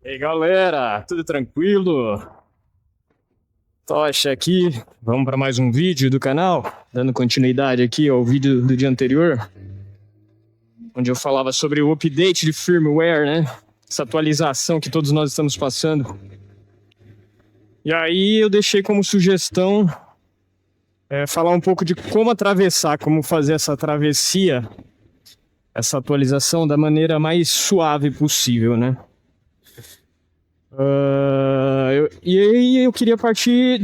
E aí, galera, tudo tranquilo? Tocha aqui, vamos para mais um vídeo do canal, dando continuidade aqui ao vídeo do dia anterior, onde eu falava sobre o update de firmware, né? Essa atualização que todos nós estamos passando. E aí eu deixei como sugestão falar um pouco de como atravessar, como fazer essa travessia, essa atualização da maneira mais suave possível, né? E aí eu queria partir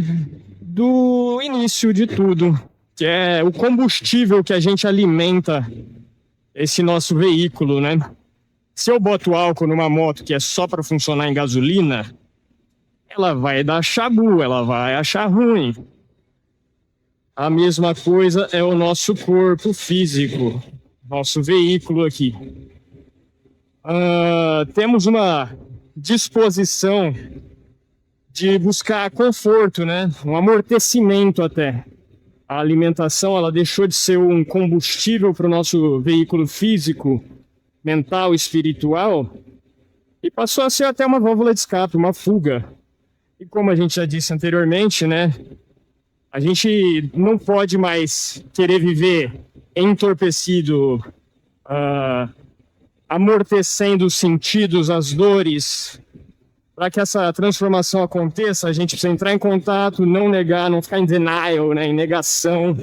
do início de tudo, que é o combustível que a gente alimenta esse nosso veículo, né? Se eu boto álcool numa moto que é só para funcionar em gasolina, ela vai dar chabu, ela vai achar ruim. A mesma coisa é o nosso corpo físico, nosso veículo aqui. Temos uma disposição de buscar conforto, né? Um amortecimento até. A alimentação, ela deixou de ser um combustível para o nosso veículo físico, mental, espiritual, e passou a ser até uma válvula de escape, uma fuga. E como a gente já disse anteriormente, né? A gente não pode mais querer viver entorpecido, amortecendo os sentidos, as dores. Para que essa transformação aconteça, a gente precisa entrar em contato, não negar, não ficar em denial, né, em negação.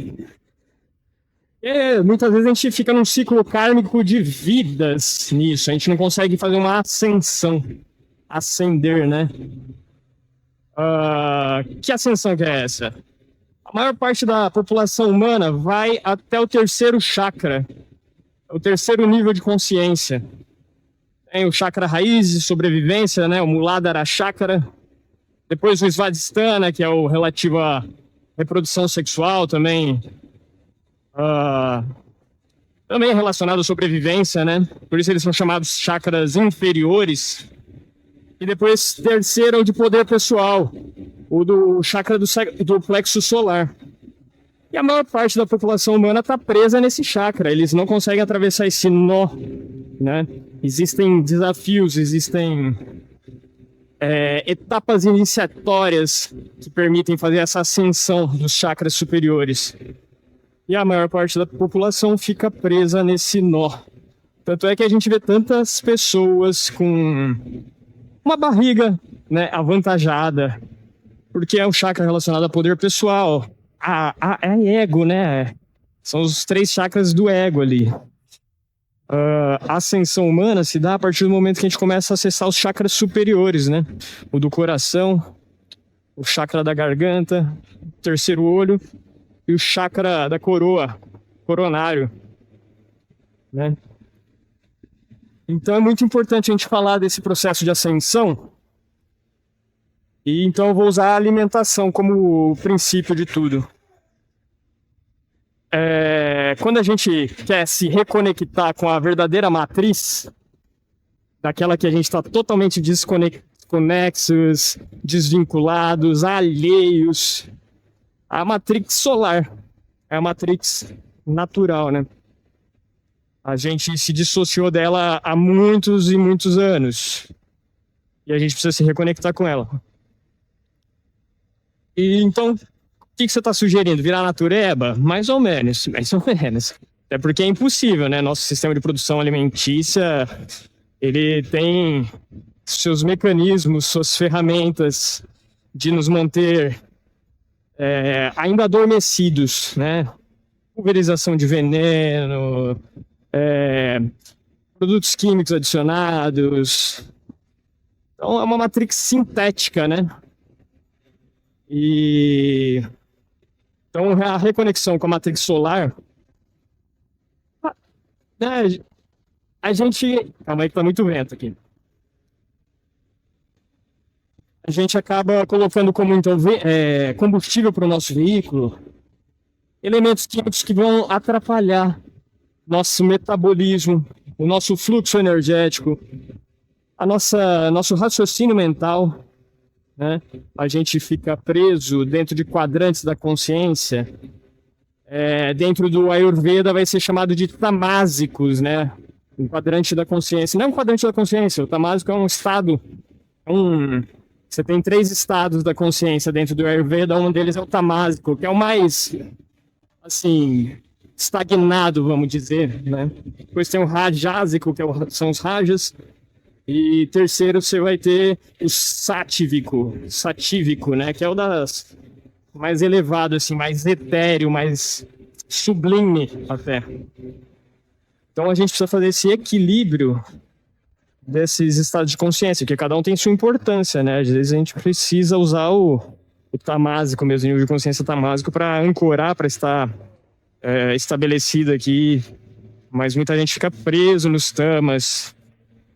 E muitas vezes a gente fica num ciclo kármico de vidas nisso, a gente não consegue fazer uma ascensão, ascender, né? Que ascensão que é essa? A maior parte da população humana vai até o terceiro chakra, o terceiro nível de consciência. Tem o chakra raiz de sobrevivência, né? O Muladhara Chakra. Depois o Svadhisthana, que é o relativo à reprodução sexual, também relacionado à sobrevivência, né? Por isso eles são chamados chakras inferiores. E depois terceiro é o de poder pessoal, o do chakra do plexo solar. E a maior parte da população humana está presa nesse chakra. Eles não conseguem atravessar esse nó, né? Existem desafios, existem etapas iniciatórias que permitem fazer essa ascensão dos chakras superiores. E a maior parte da população fica presa nesse nó. Tanto é que a gente vê tantas pessoas com uma barriga, né, avantajada, porque é um chakra relacionado a poder pessoal, a ego, né? São os 3 chakras do ego ali. A ascensão humana se dá a partir do momento que a gente começa a acessar os chakras superiores, né? O do coração, o chakra da garganta, o terceiro olho e o chakra da coroa, coronário, né? Então é muito importante a gente falar desse processo de ascensão. E então eu vou usar a alimentação como o princípio de tudo. Quando a gente quer se reconectar com a verdadeira matriz, daquela que a gente está totalmente desconexos, desvinculados, alheios, a matrix solar é a matrix natural, né? A gente se dissociou dela há muitos e muitos anos. E a gente precisa se reconectar com ela. E então, o que você está sugerindo? Virar natureba? Mais ou menos, mais ou menos. Até porque é impossível, né? Nosso sistema de produção alimentícia, ele tem seus mecanismos, suas ferramentas de nos manter ainda adormecidos, né? Pulverização de veneno, produtos químicos adicionados. Então é uma matrix sintética, né? E então a reconexão com a matrix solar, né, a gente... Calma aí que tá muito vento aqui. A gente acaba colocando como então, combustível para o nosso veículo elementos químicos que vão atrapalhar nosso metabolismo, o nosso fluxo energético, nosso raciocínio mental, né? A gente fica preso dentro de quadrantes da consciência. Dentro do Ayurveda vai ser chamado de tamásicos, né? Um quadrante da consciência. Não é um quadrante da consciência, o tamásico é um estado Você tem 3 estados da consciência dentro do Ayurveda, um deles é o tamásico, que é o mais, assim, estagnado, vamos dizer, né? Depois tem o rajásico, são os rajas, e terceiro você vai ter o satívico, né? Que é o das mais elevado, assim, mais etéreo, mais sublime até. Então a gente precisa fazer esse equilíbrio desses estados de consciência, que cada um tem sua importância, né? Às vezes a gente precisa usar o tamásico mesmo, o nível de consciência tamásico, para ancorar, para estar estabelecido aqui, mas muita gente fica preso nos tamas,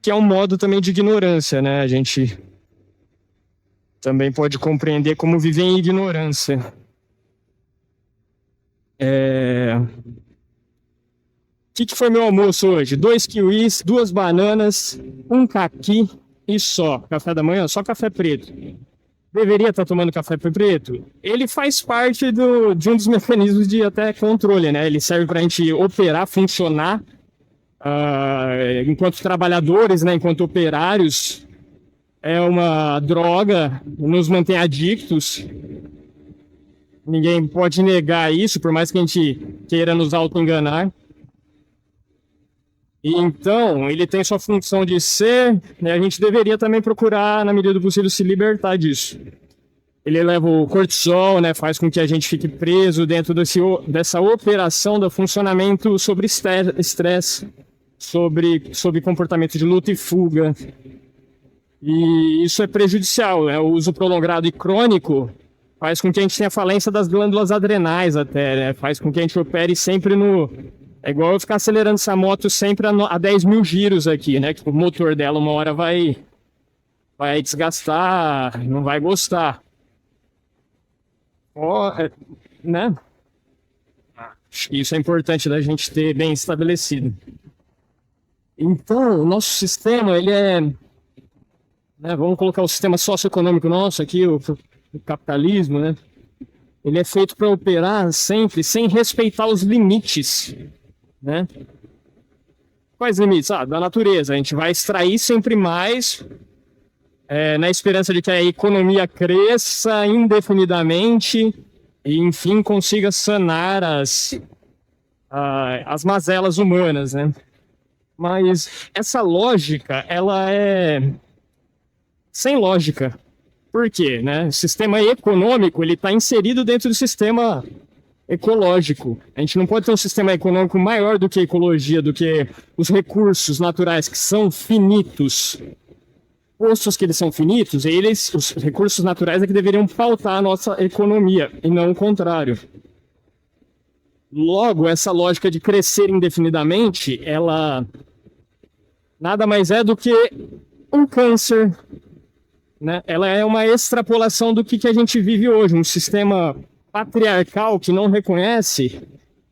que é um modo também de ignorância, né? A gente também pode compreender como viver em ignorância. O que foi meu almoço hoje? 2 kiwis, 2 bananas, um caqui e só. Café da manhã, só café preto. Deveria estar tomando café preto? Ele faz parte de um dos mecanismos de até controle, né? Ele serve para a gente operar, funcionar enquanto trabalhadores, né? Enquanto operários. É uma droga, nos mantém adictos. Ninguém pode negar isso, por mais que a gente queira nos auto-enganar. Então, ele tem sua função de ser, né? A gente deveria também procurar, na medida do possível, se libertar disso. Ele eleva o cortisol, né? Faz com que a gente fique preso dentro dessa operação do funcionamento sobre estresse, sobre comportamento de luta e fuga. E isso é prejudicial, né? O uso prolongado e crônico faz com que a gente tenha falência das glândulas adrenais até, né? Faz com que a gente opere sempre no... É igual eu ficar acelerando essa moto sempre a 10 mil giros aqui, né? Que o motor dela uma hora vai desgastar, não vai gostar. Né? Isso é importante da gente ter bem estabelecido. Então, o nosso sistema, ele é... Né, vamos colocar o sistema socioeconômico nosso aqui, o capitalismo, né? Ele é feito para operar sempre sem respeitar os limites, né? Quais limites? Da natureza. A gente vai extrair sempre mais, na esperança de que a economia cresça indefinidamente e, enfim, consiga sanar as mazelas humanas, né? Mas essa lógica, ela é sem lógica. Por quê? Né? O sistema econômico ele está inserido dentro do sistema ecológico. A gente não pode ter um sistema econômico maior do que a ecologia, do que os recursos naturais que são finitos. Postos que eles são finitos, os recursos naturais é que deveriam pautar a nossa economia, e não o contrário. Logo, essa lógica de crescer indefinidamente, ela nada mais é do que um câncer, né? Ela é uma extrapolação do que a gente vive hoje, um sistema patriarcal que não reconhece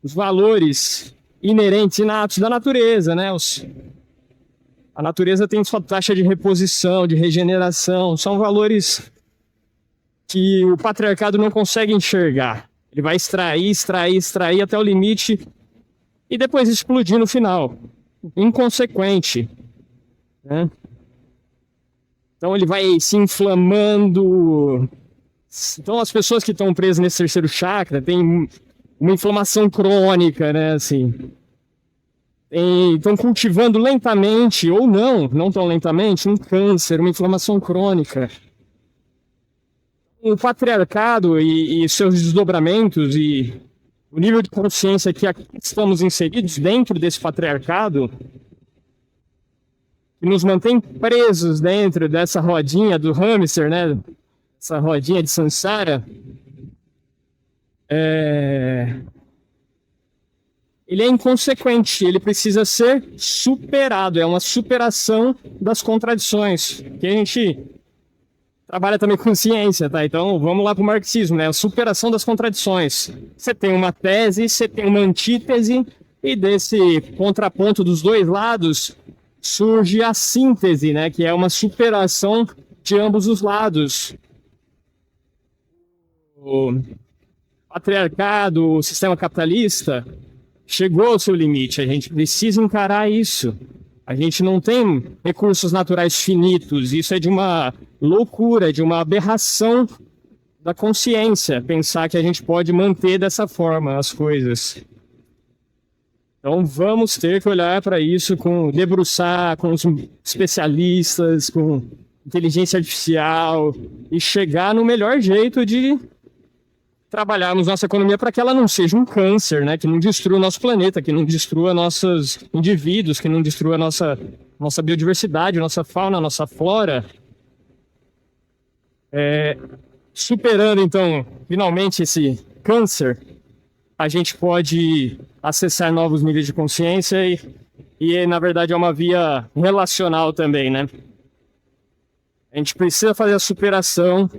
os valores inerentes, inatos da natureza, né? A natureza tem sua taxa de reposição, de regeneração, são valores que o patriarcado não consegue enxergar. Ele vai extrair até o limite e depois explodir no final, inconsequente, né? Então ele vai se inflamando. Então as pessoas que estão presas nesse terceiro chakra têm uma inflamação crônica, né? Assim, estão cultivando lentamente, ou não tão lentamente, um câncer, uma inflamação crônica. O patriarcado e seus desdobramentos e o nível de consciência que aqui estamos inseridos dentro desse patriarcado que nos mantém presos dentro dessa rodinha do hamster, né? Essa rodinha de samsara, ele é inconsequente, ele precisa ser superado, é uma superação das contradições, que a gente trabalha também com ciência, tá? Então vamos lá para o marxismo, né? A superação das contradições. Você tem uma tese, você tem uma antítese, e desse contraponto dos dois lados surge a síntese, né? Que é uma superação de ambos os lados. O patriarcado, o sistema capitalista chegou ao seu limite, a gente precisa encarar isso. A gente não tem recursos naturais finitos. Isso é de uma loucura, de uma aberração da consciência, pensar que a gente pode manter dessa forma as coisas. Então vamos ter que olhar para isso, debruçar com os especialistas, com inteligência artificial e chegar no melhor jeito de trabalharmos nossa economia para que ela não seja um câncer, né? Que não destrua o nosso planeta, que não destrua nossos indivíduos, que não destrua nossa biodiversidade, nossa fauna, nossa flora. Superando, então, finalmente esse câncer, a gente pode acessar novos níveis de consciência e na verdade, é uma via relacional também, né? A gente precisa fazer a superação,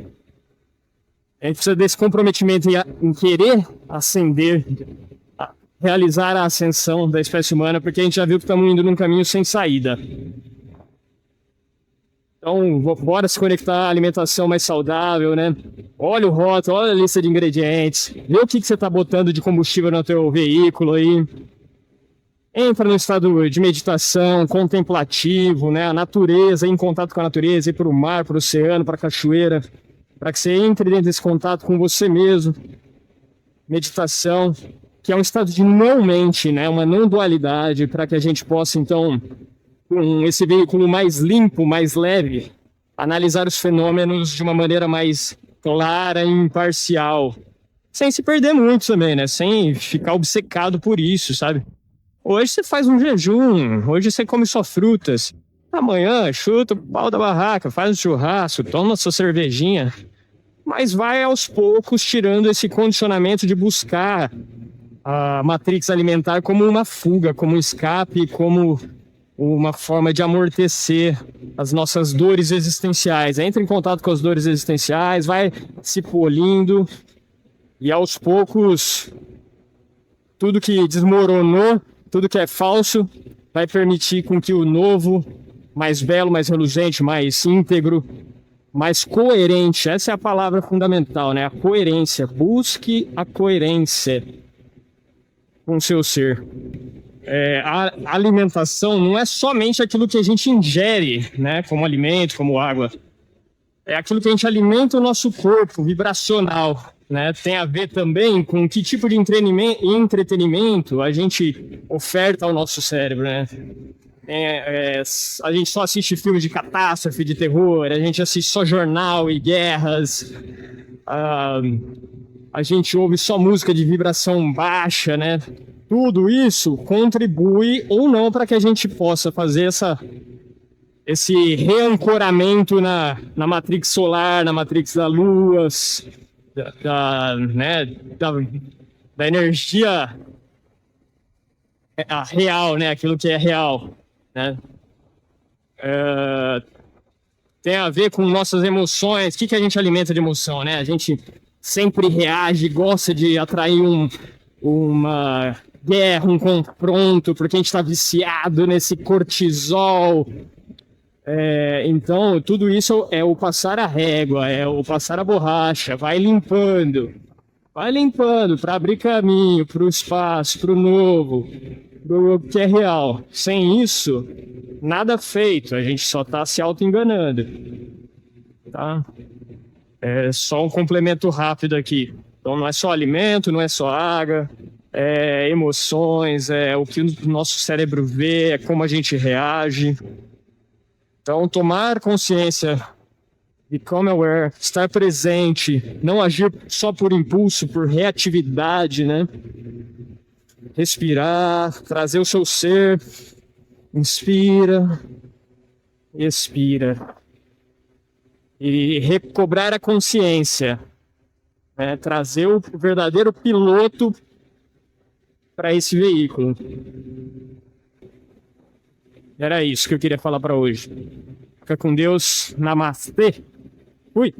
a gente precisa desse comprometimento em querer ascender, realizar a ascensão da espécie humana, porque a gente já viu que estamos indo num caminho sem saída. Então, bora se conectar à alimentação mais saudável, né? Olha o rótulo, olha a lista de ingredientes, vê o que você está botando de combustível no teu veículo aí. Entra no estado de meditação, contemplativo, né? A natureza, em contato com a natureza, ir para o mar, para o oceano, para a cachoeira, para que você entre dentro desse contato com você mesmo. Meditação, que é um estado de não-mente, né? Uma não-dualidade, para que a gente possa, então, com esse veículo mais limpo, mais leve, analisar os fenômenos de uma maneira mais clara e imparcial, sem se perder muito também, né? Sem ficar obcecado por isso, sabe? Hoje você faz um jejum, hoje você come só frutas, amanhã chuta o pau da barraca, faz um churrasco, toma sua cervejinha, mas vai aos poucos tirando esse condicionamento de buscar a matrix alimentar como uma fuga, como um escape, como uma forma de amortecer as nossas dores existenciais. Entra em contato com as dores existenciais, vai se polindo e aos poucos tudo que desmoronou, tudo que é falso, vai permitir com que o novo, mais belo, mais reluzente, mais íntegro, mais coerente, essa é a palavra fundamental, né? A coerência. Busque a coerência com o seu ser. A alimentação não é somente aquilo que a gente ingere, né? Como alimento, como água. É aquilo que a gente alimenta o nosso corpo, vibracional, né? Tem a ver também com que tipo de entretenimento a gente oferta ao nosso cérebro, né? A gente só assiste filmes de catástrofe, de terror, a gente assiste só jornal e guerras, a gente ouve só música de vibração baixa, né? Tudo isso contribui ou não para que a gente possa fazer esse reancoramento na matrix solar, na matrix da lua, da energia real, né? Aquilo que é real, né? Tem a ver com nossas emoções. O que a gente alimenta de emoção, né? A gente sempre reage, gosta de atrair uma guerra, um confronto, porque a gente está viciado nesse cortisol. Então, tudo isso é o passar a régua, é o passar a borracha, vai limpando para abrir caminho para o espaço, para o novo, pro que é real. Sem isso, nada feito, a gente só está se auto-enganando, tá? É só um complemento rápido aqui. Então, não é só alimento, não é só água, é emoções, é o que o nosso cérebro vê, é como a gente reage. Então, tomar consciência, become aware, estar presente, não agir só por impulso, por reatividade, né? Respirar, trazer o seu ser, inspira, expira. E recobrar a consciência, né? Trazer o verdadeiro piloto para esse veículo. Era isso que eu queria falar para hoje. Fica com Deus. Namastê. Fui.